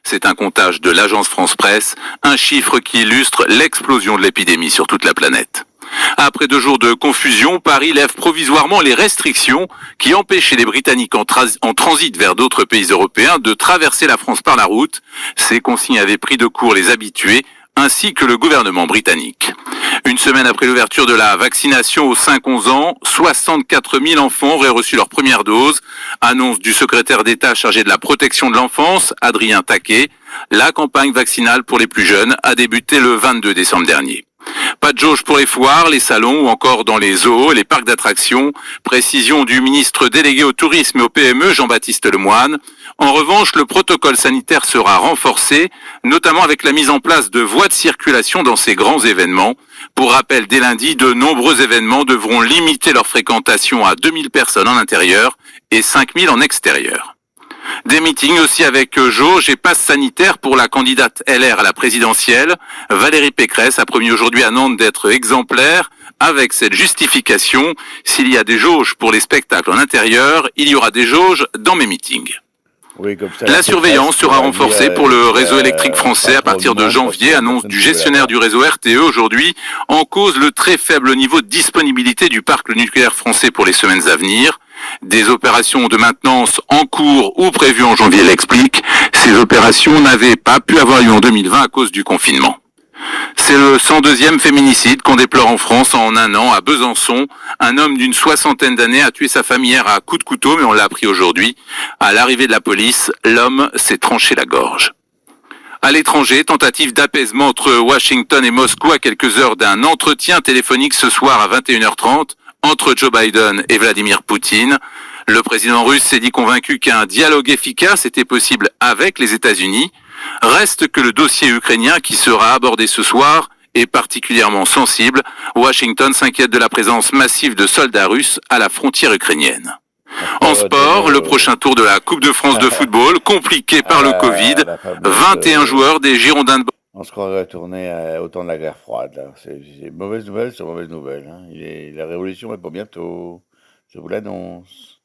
C'est un comptage de l'agence France Presse, un chiffre qui illustre l'explosion de l'épidémie sur toute la planète. Après 2 jours de confusion, Paris lève provisoirement les restrictions qui empêchaient les Britanniques en transit vers d'autres pays européens de traverser la France par la route. Ces consignes avaient pris de court les habitués, ainsi que le gouvernement britannique. Une semaine après l'ouverture de la vaccination aux 5-11 ans, 64 000 enfants auraient reçu leur première dose. Annonce du secrétaire d'État chargé de la protection de l'enfance, Adrien Taquet. La campagne vaccinale pour les plus jeunes a débuté le 22 décembre dernier. Pas de jauge pour les foires, les salons ou encore dans les zoos et les parcs d'attractions. Précision du ministre délégué au tourisme et au PME, Jean-Baptiste Lemoyne. En revanche, le protocole sanitaire sera renforcé, notamment avec la mise en place de voies de circulation dans ces grands événements. Pour rappel, dès lundi, de nombreux événements devront limiter leur fréquentation à 2000 personnes en intérieur et 5000 en extérieur. Des meetings aussi avec jauge et passe sanitaire pour la candidate LR à la présidentielle. Valérie Pécresse a promis aujourd'hui à Nantes d'être exemplaire avec cette justification. S'il y a des jauges pour les spectacles en intérieur, il y aura des jauges dans mes meetings. Oui, comme ça, La surveillance sera renforcée pour le réseau électrique français à partir de janvier, annonce du gestionnaire du réseau RTE aujourd'hui. En cause, le très faible niveau de disponibilité du parc nucléaire français pour les semaines à venir. Des opérations de maintenance en cours ou prévues en janvier l'expliquent. Ces opérations n'avaient pas pu avoir lieu en 2020 à cause du confinement. C'est le 102e féminicide qu'on déplore en France en un an à Besançon. Un homme d'une 60aine d'années a tué sa femme hier à coups de couteau, mais on l'a appris aujourd'hui. À l'arrivée de la police, l'homme s'est tranché la gorge. À l'étranger, tentative d'apaisement entre Washington et Moscou à quelques heures d'un entretien téléphonique ce soir à 21h30 entre Joe Biden et Vladimir Poutine. Le président russe s'est dit convaincu qu'un dialogue efficace était possible avec les États-Unis. Reste que le dossier ukrainien qui sera abordé ce soir est particulièrement sensible. Washington s'inquiète de la présence massive de soldats russes à la frontière ukrainienne. En sport, le prochain tour de la Coupe de France de football, compliqué par le Covid. 21 joueurs des Girondins de... On se croirait retourner au temps de la guerre froide. Là. C'est mauvaise nouvelle sur mauvaise nouvelle. Hein. La révolution est pour bientôt. Je vous l'annonce.